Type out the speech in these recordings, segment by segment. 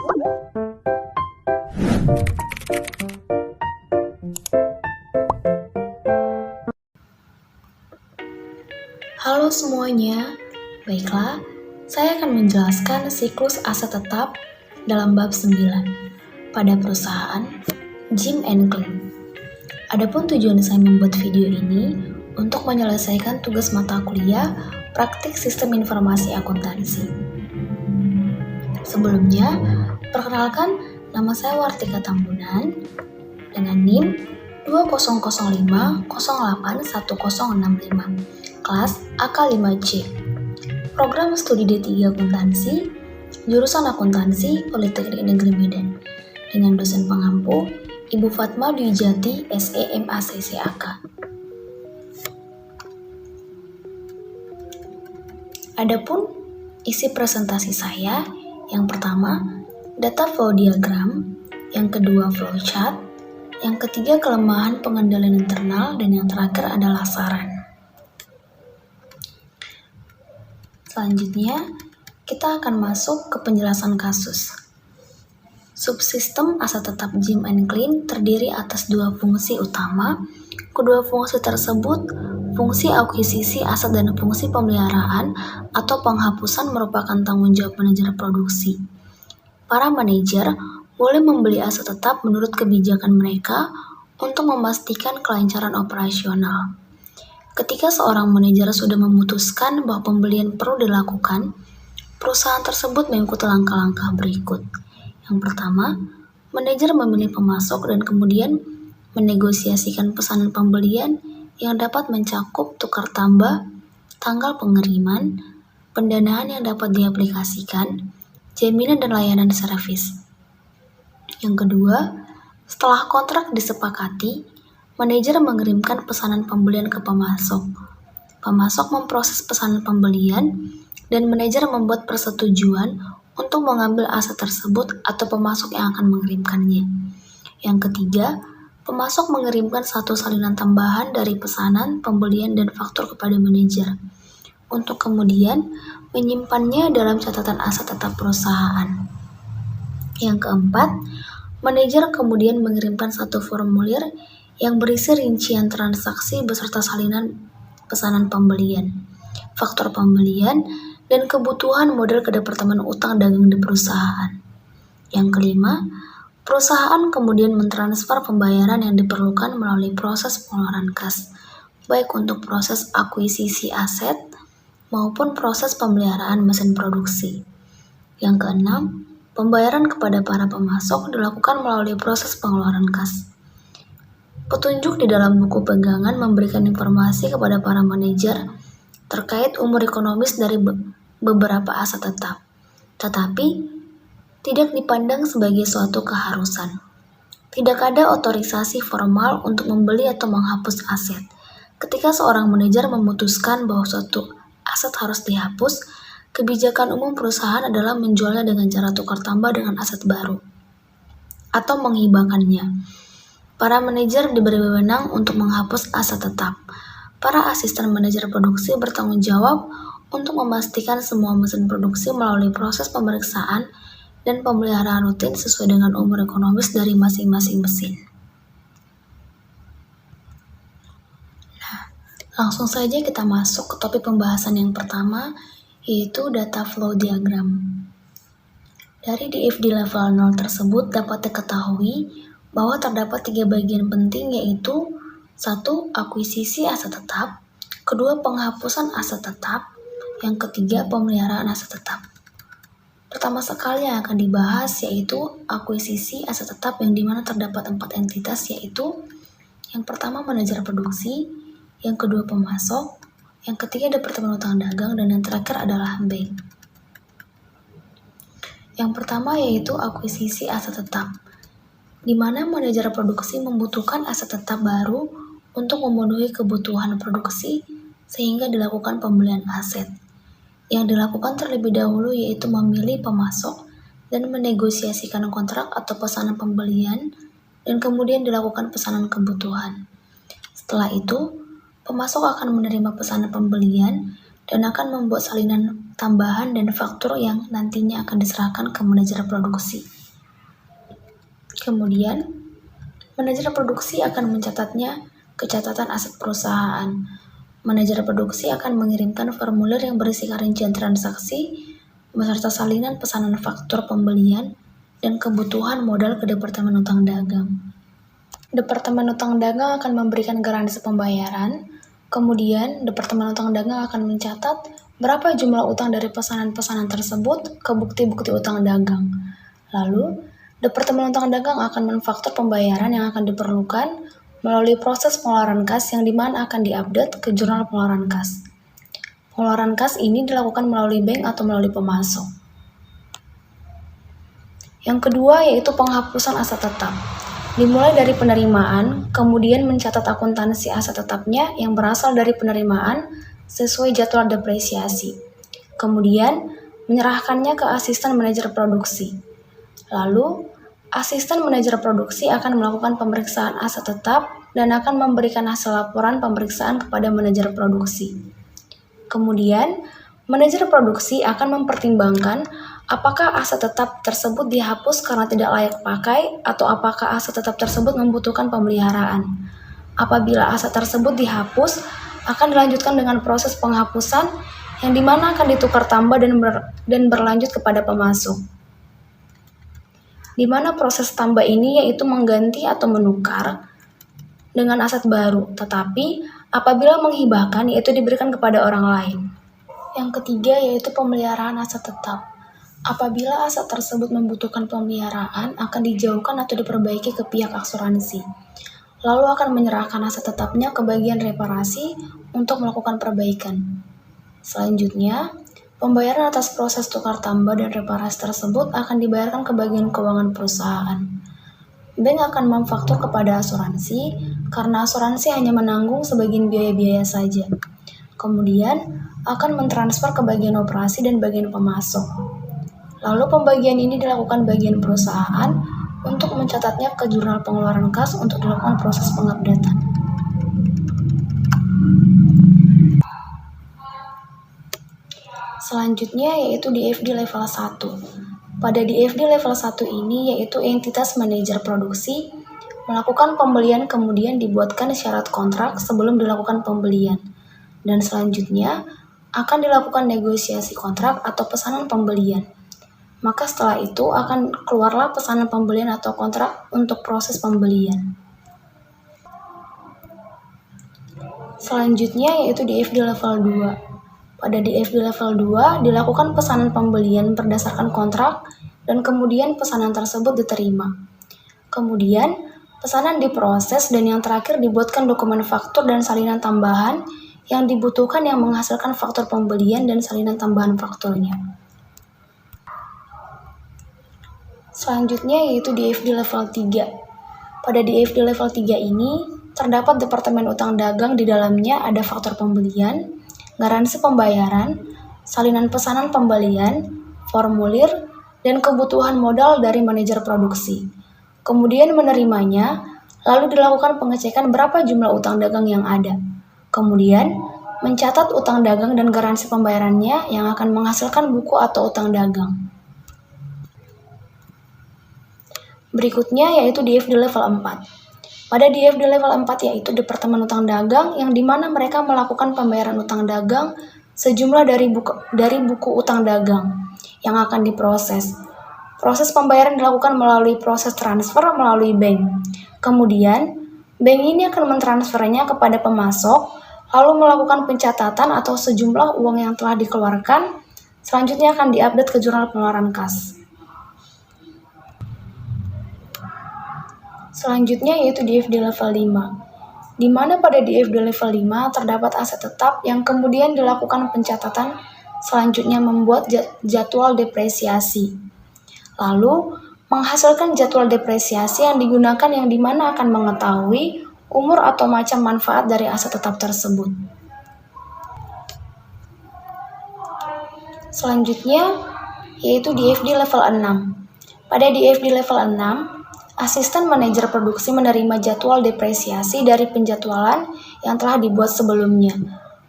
Halo semuanya, baiklah, saya akan menjelaskan siklus aset tetap dalam bab 9 pada perusahaan Jim and Clean. Adapun tujuan saya membuat video ini untuk menyelesaikan tugas mata kuliah praktik sistem informasi akuntansi. Sebelumnya, perkenalkan nama saya Wartika Tambunan dengan NIM 2005081065, kelas AK5C. Program studi D3 Akuntansi, jurusan Akuntansi Politeknik Negeri Medan, dengan dosen pengampu Ibu Fatma Dwi Jati, SE MACCAK. Adapun isi presentasi saya, yang pertama, data flow diagram, yang kedua flowchart, yang ketiga kelemahan pengendalian internal, dan yang terakhir adalah saran. Selanjutnya, kita akan masuk ke penjelasan kasus. Subsistem aset tetap Jim and Clean terdiri atas dua fungsi utama. Kedua fungsi tersebut, fungsi akuisisi aset dan fungsi pemeliharaan atau penghapusan merupakan tanggung jawab manajer produksi. Para manajer boleh membeli aset tetap menurut kebijakan mereka untuk memastikan kelancaran operasional. Ketika seorang manajer sudah memutuskan bahwa pembelian perlu dilakukan, perusahaan tersebut mengikuti langkah-langkah berikut. Yang pertama, manajer memilih pemasok dan kemudian menegosiasikan pesanan pembelian yang dapat mencakup tukar tambah, tanggal pengiriman, pendanaan yang dapat diaplikasikan, jaminan dan layanan servis. Yang kedua, setelah kontrak disepakati, manajer mengirimkan pesanan pembelian ke pemasok. Pemasok memproses pesanan pembelian dan manajer membuat persetujuan untuk mengambil aset tersebut atau pemasok yang akan mengirimkannya. Yang ketiga, pemasok mengirimkan satu salinan tambahan dari pesanan, pembelian, dan faktur kepada manajer untuk kemudian menyimpannya dalam catatan aset tetap perusahaan. Yang keempat, manajer kemudian mengirimkan satu formulir yang berisi rincian transaksi beserta salinan pesanan pembelian, faktur pembelian, dan kebutuhan modal ke Departemen Utang Dagang di perusahaan. Yang kelima, perusahaan kemudian mentransfer pembayaran yang diperlukan melalui proses pengeluaran kas, baik untuk proses akuisisi aset maupun proses pemeliharaan mesin produksi. Yang keenam, pembayaran kepada para pemasok dilakukan melalui proses pengeluaran kas. Petunjuk di dalam buku pegangan memberikan informasi kepada para manajer terkait umur ekonomis dari beberapa aset tetap, tetapi tidak dipandang sebagai suatu keharusan. Tidak ada otorisasi formal untuk membeli atau menghapus aset. Ketika seorang manajer memutuskan bahwa suatu aset harus dihapus, kebijakan umum perusahaan adalah menjualnya dengan cara tukar tambah dengan aset baru atau menghibahkannya. Para manajer diberi wewenang untuk menghapus aset tetap. Para asisten manajer produksi bertanggung jawab untuk memastikan semua mesin produksi melalui proses pemeriksaan dan pemeliharaan rutin sesuai dengan umur ekonomis dari masing-masing mesin. Langsung saja kita masuk ke topik pembahasan yang pertama, yaitu data flow diagram. Dari DFD level 0 tersebut dapat diketahui bahwa terdapat 3 bagian penting, yaitu 1. Akuisisi aset tetap, kedua penghapusan aset tetap, yang ketiga pemeliharaan aset tetap. Pertama sekali yang akan dibahas yaitu akuisisi aset tetap, yang dimana terdapat 4 entitas, yaitu yang pertama manajer produksi, yang kedua pemasok, yang ketiga Departemen Utang Dagang, dan yang terakhir adalah bank. Yang pertama yaitu akuisisi aset tetap, di mana manajer produksi membutuhkan aset tetap baru untuk memenuhi kebutuhan produksi sehingga dilakukan pembelian aset. Yang dilakukan terlebih dahulu yaitu memilih pemasok dan menegosiasikan kontrak atau pesanan pembelian, dan kemudian dilakukan pesanan kebutuhan. Setelah itu, pemasok akan menerima pesanan pembelian dan akan membuat salinan tambahan dan faktur yang nantinya akan diserahkan ke manajer produksi. Kemudian, manajer produksi akan mencatatnya ke catatan aset perusahaan. Manajer produksi akan mengirimkan formulir yang berisi rincian transaksi beserta salinan pesanan faktur pembelian dan kebutuhan modal ke Departemen Utang Dagang. Departemen Utang Dagang akan memberikan garansi pembayaran. Kemudian, Departemen Utang Dagang akan mencatat berapa jumlah utang dari pesanan-pesanan tersebut ke bukti-bukti utang dagang. Lalu, Departemen Utang Dagang akan menfaktur pembayaran yang akan diperlukan melalui proses pengeluaran kas yang dimana akan diupdate ke jurnal pengeluaran kas. Pengeluaran kas ini dilakukan melalui bank atau melalui pemasok. Yang kedua yaitu penghapusan aset tetap. Dimulai dari penerimaan, kemudian mencatat akuntansi aset tetapnya yang berasal dari penerimaan sesuai jadwal depresiasi. Kemudian, menyerahkannya ke asisten manajer produksi. Lalu, asisten manajer produksi akan melakukan pemeriksaan aset tetap dan akan memberikan hasil laporan pemeriksaan kepada manajer produksi. Kemudian, manajer produksi akan mempertimbangkan apakah aset tetap tersebut dihapus karena tidak layak pakai atau apakah aset tetap tersebut membutuhkan pemeliharaan. Apabila aset tersebut dihapus, akan dilanjutkan dengan proses penghapusan yang dimana akan ditukar tambah dan berlanjut kepada pemasok. Di mana proses tambah ini yaitu mengganti atau menukar dengan aset baru, tetapi apabila menghibahkan yaitu diberikan kepada orang lain. Yang ketiga yaitu pemeliharaan aset tetap. Apabila aset tersebut membutuhkan pemeliharaan, akan dijauhkan atau diperbaiki ke pihak asuransi. Lalu akan menyerahkan aset tetapnya ke bagian reparasi untuk melakukan perbaikan. Selanjutnya, pembayaran atas proses tukar tambah dan reparasi tersebut akan dibayarkan ke bagian keuangan perusahaan. Bank akan memfaktur kepada asuransi karena asuransi hanya menanggung sebagian biaya-biaya saja. Kemudian, akan mentransfer ke bagian operasi dan bagian pemasok. Lalu pembagian ini dilakukan bagian perusahaan untuk mencatatnya ke jurnal pengeluaran kas untuk dilakukan proses pengupdatean. Selanjutnya yaitu DFD level 1. Pada DFD level 1 ini yaitu entitas manajer produksi melakukan pembelian kemudian dibuatkan syarat kontrak sebelum dilakukan pembelian. Dan selanjutnya akan dilakukan negosiasi kontrak atau pesanan pembelian. Maka setelah itu akan keluarlah pesanan pembelian atau kontrak untuk proses pembelian. Selanjutnya yaitu DFD level 2. Pada DFD level 2 dilakukan pesanan pembelian berdasarkan kontrak dan kemudian pesanan tersebut diterima. Kemudian pesanan diproses dan yang terakhir dibuatkan dokumen faktur dan salinan tambahan yang dibutuhkan yang menghasilkan faktur pembelian dan salinan tambahan fakturnya. Selanjutnya yaitu DFD level 3. Pada DFD level 3 ini, terdapat Departemen Utang Dagang di dalamnya ada faktur pembelian, garansi pembayaran, salinan pesanan pembelian, formulir, dan kebutuhan modal dari manajer produksi. Kemudian menerimanya, lalu dilakukan pengecekan berapa jumlah utang dagang yang ada. Kemudian, mencatat utang dagang dan garansi pembayarannya yang akan menghasilkan buku atau utang dagang. Berikutnya yaitu DFD level 4. Pada DFD level 4 yaitu Departemen Utang Dagang yang dimana mereka melakukan pembayaran utang dagang sejumlah dari buku utang dagang yang akan diproses. Proses pembayaran dilakukan melalui proses transfer melalui bank. Kemudian, bank ini akan mentransfernya kepada pemasok, lalu melakukan pencatatan atau sejumlah uang yang telah dikeluarkan, selanjutnya akan diupdate ke jurnal pengeluaran kas. Selanjutnya yaitu DFD level 5, di mana pada DFD level 5 terdapat aset tetap yang kemudian dilakukan pencatatan, selanjutnya membuat jadwal depresiasi. Lalu, menghasilkan jadwal depresiasi yang digunakan yang dimana akan mengetahui umur atau macam manfaat dari aset tetap tersebut. Selanjutnya, yaitu DFD level 6. Pada DFD level 6, asisten manajer produksi menerima jadwal depresiasi dari penjadwalan yang telah dibuat sebelumnya.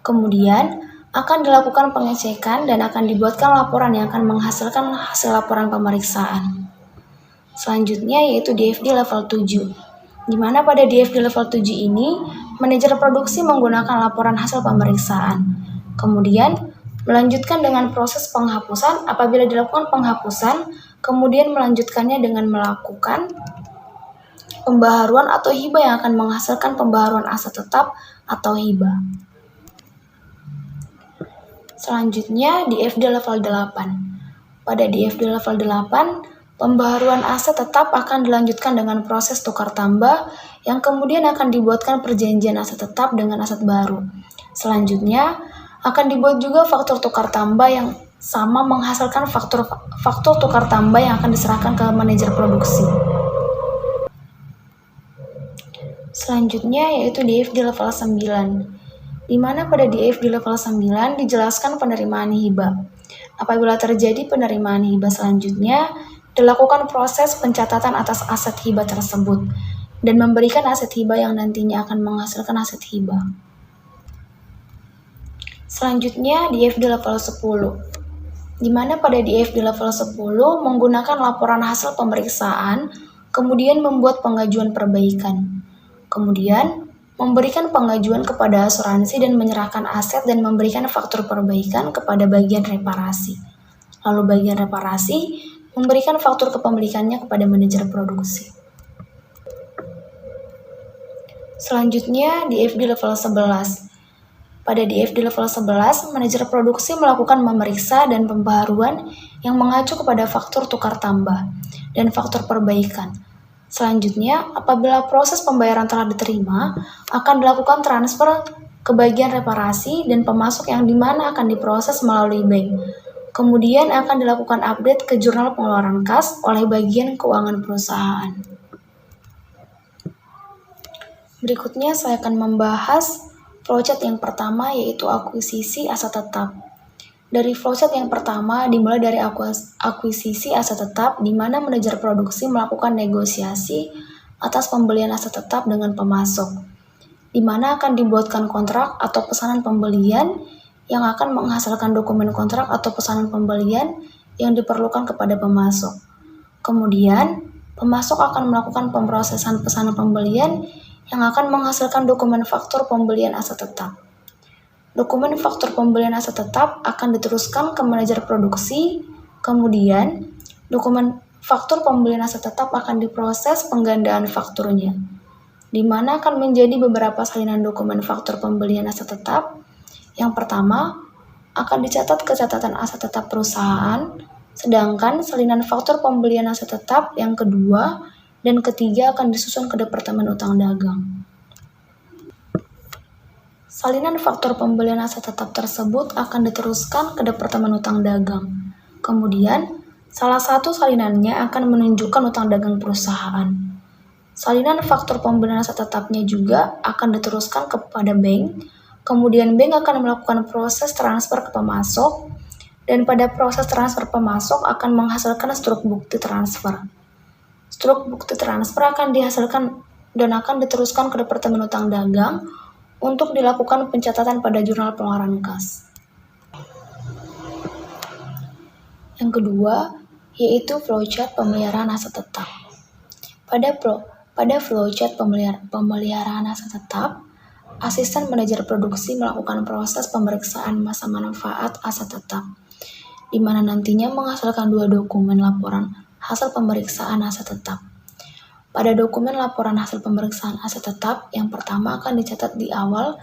Kemudian, akan dilakukan pengecekan dan akan dibuatkan laporan yang akan menghasilkan hasil laporan pemeriksaan. Selanjutnya yaitu DFD level 7, di mana pada DFD level 7 ini, manajer produksi menggunakan laporan hasil pemeriksaan. Kemudian, melanjutkan dengan proses penghapusan. Apabila dilakukan penghapusan, kemudian melanjutkannya dengan melakukan pembaharuan atau hibah yang akan menghasilkan pembaharuan aset tetap atau hibah. Selanjutnya, DFD level 8. Pada DFD level 8, pembaharuan aset tetap akan dilanjutkan dengan proses tukar tambah yang kemudian akan dibuatkan perjanjian aset tetap dengan aset baru. Selanjutnya, akan dibuat juga faktur tukar tambah yang sama menghasilkan faktur tukar tambah yang akan diserahkan ke manajer produksi. Selanjutnya yaitu DFD level 9, di mana pada DFD level 9 dijelaskan penerimaan hibah. Apabila terjadi penerimaan hibah selanjutnya, dilakukan proses pencatatan atas aset hibah tersebut dan memberikan aset hibah yang nantinya akan menghasilkan aset hibah. Selanjutnya DFD level 10, di mana pada DFD level 10 menggunakan laporan hasil pemeriksaan, kemudian membuat pengajuan perbaikan. Kemudian memberikan pengajuan kepada asuransi dan menyerahkan aset dan memberikan faktur perbaikan kepada bagian reparasi. Lalu bagian reparasi memberikan faktur kepemilikannya kepada manajer produksi. Selanjutnya DFD level 11. Pada DFD level 11, manajer produksi melakukan memeriksa dan pembaharuan yang mengacu kepada faktur tukar tambah dan faktur perbaikan. Selanjutnya, apabila proses pembayaran telah diterima, akan dilakukan transfer ke bagian reparasi dan pemasok yang dimana akan diproses melalui bank. Kemudian akan dilakukan update ke jurnal pengeluaran kas oleh bagian keuangan perusahaan. Berikutnya saya akan membahas flowchart yang pertama yaitu akuisisi aset tetap. Dari flowchart yang pertama dimulai dari akuisisi aset tetap di mana manajer produksi melakukan negosiasi atas pembelian aset tetap dengan pemasok, di mana akan dibuatkan kontrak atau pesanan pembelian yang akan menghasilkan dokumen kontrak atau pesanan pembelian yang diperlukan kepada pemasok. Kemudian, pemasok akan melakukan pemrosesan pesanan pembelian yang akan menghasilkan dokumen faktur pembelian aset tetap. Dokumen faktur pembelian aset tetap akan diteruskan ke manajer produksi, kemudian dokumen faktur pembelian aset tetap akan diproses penggandaan fakturnya, di mana akan menjadi beberapa salinan dokumen faktur pembelian aset tetap. Yang pertama, akan dicatat ke catatan aset tetap perusahaan, sedangkan salinan faktur pembelian aset tetap yang kedua dan ketiga akan disusun ke Departemen Utang Dagang. Salinan faktur pembelian aset tetap tersebut akan diteruskan ke Departemen Utang Dagang. Kemudian, salah satu salinannya akan menunjukkan utang dagang perusahaan. Salinan faktur pembelian aset tetapnya juga akan diteruskan kepada bank. Kemudian bank akan melakukan proses transfer ke pemasok, dan pada proses transfer pemasok akan menghasilkan struk bukti transfer. Struk bukti transfer akan dihasilkan dan akan diteruskan ke Departemen Utang Dagang untuk dilakukan pencatatan pada jurnal pengeluaran kas. Yang kedua, yaitu flowchart pemeliharaan aset tetap. Pada flowchart pemeliharaan aset tetap, asisten manajer produksi melakukan proses pemeriksaan masa manfaat aset tetap, di mana nantinya menghasilkan 2 dokumen laporan hasil pemeriksaan aset tetap. Pada dokumen laporan hasil pemeriksaan aset tetap, yang pertama akan dicatat di awal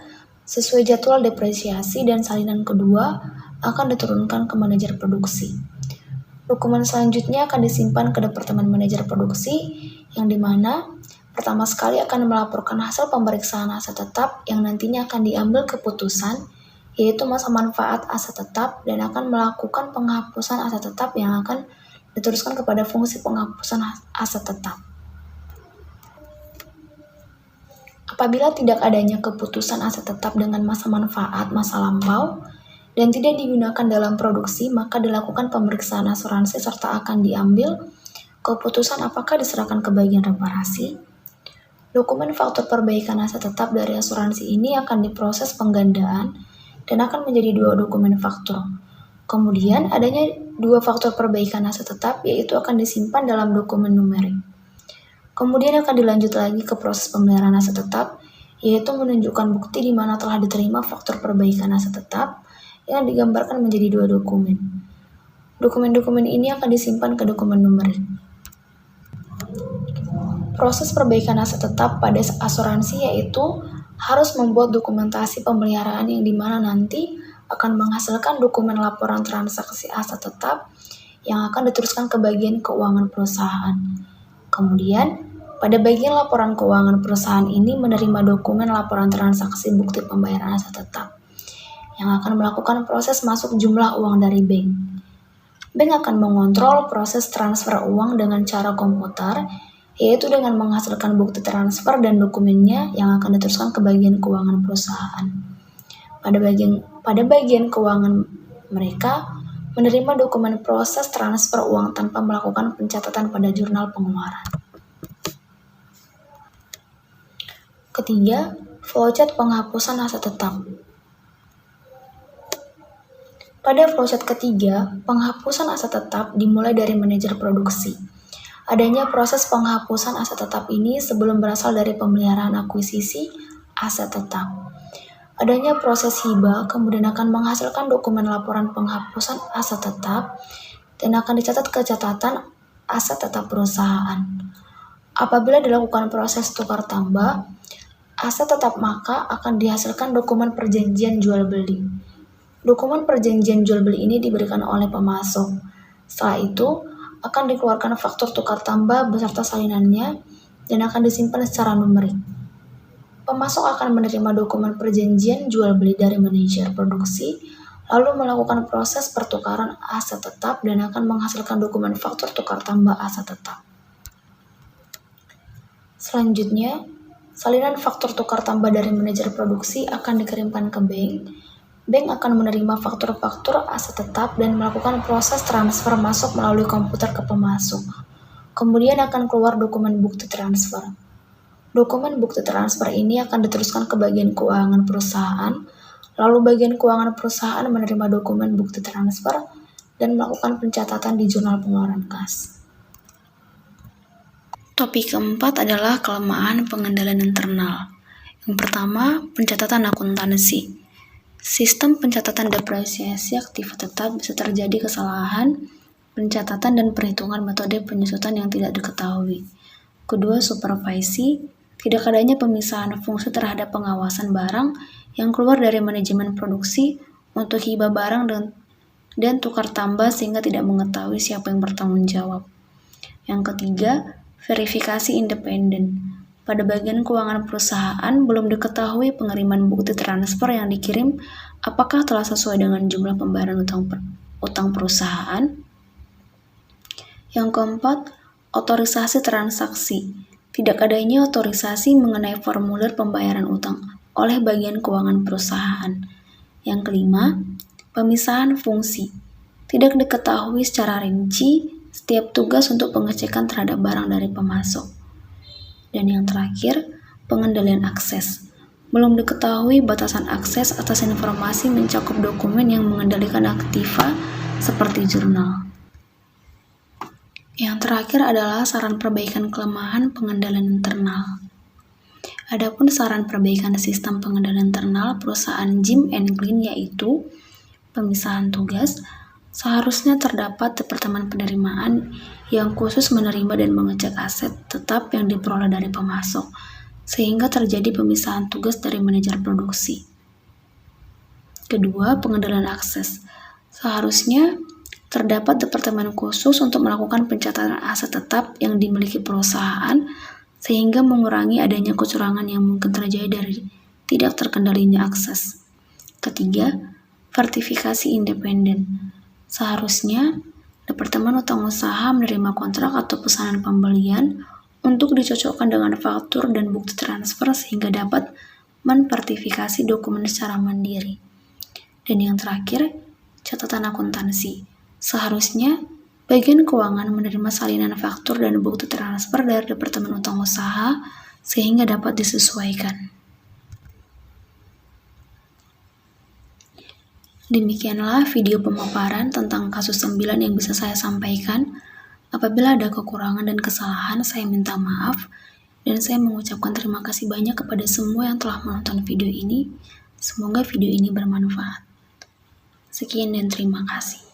sesuai jadwal depresiasi dan salinan kedua akan diturunkan ke manajer produksi. Dokumen selanjutnya akan disimpan ke Departemen Manajer Produksi, yang dimana pertama sekali akan melaporkan hasil pemeriksaan aset tetap yang nantinya akan diambil keputusan, yaitu masa manfaat aset tetap, dan akan melakukan penghapusan aset tetap yang akan diteruskan kepada fungsi penghapusan aset tetap. Apabila tidak adanya keputusan aset tetap dengan masa manfaat masa lampau dan tidak digunakan dalam produksi, maka dilakukan pemeriksaan asuransi serta akan diambil keputusan apakah diserahkan ke bagian reparasi. Dokumen faktur perbaikan aset tetap dari asuransi ini akan diproses penggandaan dan akan menjadi 2 dokumen faktur. Kemudian adanya dua faktor perbaikan aset tetap, yaitu akan disimpan dalam dokumen numerik. Kemudian akan dilanjut lagi ke proses pemeliharaan aset tetap, yaitu menunjukkan bukti di mana telah diterima faktor perbaikan aset tetap yang digambarkan menjadi dua dokumen. Dokumen-dokumen ini akan disimpan ke dokumen numerik. Proses perbaikan aset tetap pada asuransi yaitu harus membuat dokumentasi pemeliharaan yang dimana nanti akan menghasilkan dokumen laporan transaksi aset tetap yang akan diteruskan ke bagian keuangan perusahaan. Kemudian, pada bagian laporan keuangan perusahaan ini menerima dokumen laporan transaksi bukti pembayaran aset tetap yang akan melakukan proses masuk jumlah uang dari bank. Bank akan mengontrol proses transfer uang dengan cara komputer, yaitu dengan menghasilkan bukti transfer dan dokumennya yang akan diteruskan ke bagian keuangan perusahaan. Pada bagian keuangan mereka menerima dokumen proses transfer uang tanpa melakukan pencatatan pada jurnal pengeluaran. Ketiga, flowchart penghapusan aset tetap. Pada flowchart ketiga, penghapusan aset tetap dimulai dari manajer produksi. Adanya proses penghapusan aset tetap ini sebelum berasal dari pemeliharaan akuisisi aset tetap. Adanya proses hibah kemudian akan menghasilkan dokumen laporan penghapusan aset tetap dan akan dicatat ke catatan aset tetap perusahaan. Apabila dilakukan proses tukar tambah aset tetap, maka akan dihasilkan dokumen perjanjian jual beli. Dokumen perjanjian jual beli ini diberikan oleh pemasok. Setelah itu akan dikeluarkan faktur tukar tambah beserta salinannya dan akan disimpan secara numerik. Pemasok akan menerima dokumen perjanjian jual beli dari manajer produksi, lalu melakukan proses pertukaran aset tetap dan akan menghasilkan dokumen faktur tukar tambah aset tetap. Selanjutnya, salinan faktur tukar tambah dari manajer produksi akan dikirimkan ke bank. Bank akan menerima faktur-faktur aset tetap dan melakukan proses transfer masuk melalui komputer ke pemasok. Kemudian akan keluar dokumen bukti transfer. Dokumen bukti transfer ini akan diteruskan ke bagian keuangan perusahaan, lalu bagian keuangan perusahaan menerima dokumen bukti transfer dan melakukan pencatatan di jurnal pengeluaran kas. Topik keempat adalah kelemahan pengendalian internal. Yang pertama, pencatatan akuntansi. Sistem pencatatan depresiasi aktiva tetap bisa terjadi kesalahan pencatatan dan perhitungan metode penyusutan yang tidak diketahui. Kedua, supervisi. Tidak adanya pemisahan fungsi terhadap pengawasan barang yang keluar dari manajemen produksi untuk hibah barang dan tukar tambah sehingga tidak mengetahui siapa yang bertanggung jawab. Yang ketiga, verifikasi independen. Pada bagian keuangan perusahaan belum diketahui pengiriman bukti transfer yang dikirim apakah telah sesuai dengan jumlah pembayaran utang perusahaan. Yang keempat, otorisasi transaksi. Tidak adanya otorisasi mengenai formulir pembayaran utang oleh bagian keuangan perusahaan. Yang kelima, pemisahan fungsi. Tidak diketahui secara rinci setiap tugas untuk pengecekan terhadap barang dari pemasok. Dan yang terakhir, pengendalian akses. Belum diketahui batasan akses atas informasi mencakup dokumen yang mengendalikan aktiva seperti jurnal. Yang terakhir adalah saran perbaikan kelemahan pengendalian internal. Adapun saran perbaikan sistem pengendalian internal perusahaan Jim and Clean yaitu pemisahan tugas. Seharusnya terdapat departemen penerimaan yang khusus menerima dan mengecek aset tetap yang diperoleh dari pemasok, sehingga terjadi pemisahan tugas dari manajer produksi. Kedua, pengendalian akses. Seharusnya terdapat departemen khusus untuk melakukan pencatatan aset tetap yang dimiliki perusahaan, sehingga mengurangi adanya kecurangan yang mungkin terjadi dari tidak terkendalinya akses. Ketiga, sertifikasi independen. Seharusnya, Departemen Utang Usaha menerima kontrak atau pesanan pembelian untuk dicocokkan dengan faktur dan bukti transfer sehingga dapat mensertifikasi dokumen secara mandiri. Dan yang terakhir, catatan akuntansi. Seharusnya, bagian keuangan menerima salinan faktur dan bukti transfer dari Departemen Utang Usaha sehingga dapat disesuaikan. Demikianlah video pemaparan tentang kasus 9 yang bisa saya sampaikan. Apabila ada kekurangan dan kesalahan, saya minta maaf. Dan saya mengucapkan terima kasih banyak kepada semua yang telah menonton video ini. Semoga video ini bermanfaat. Sekian dan terima kasih.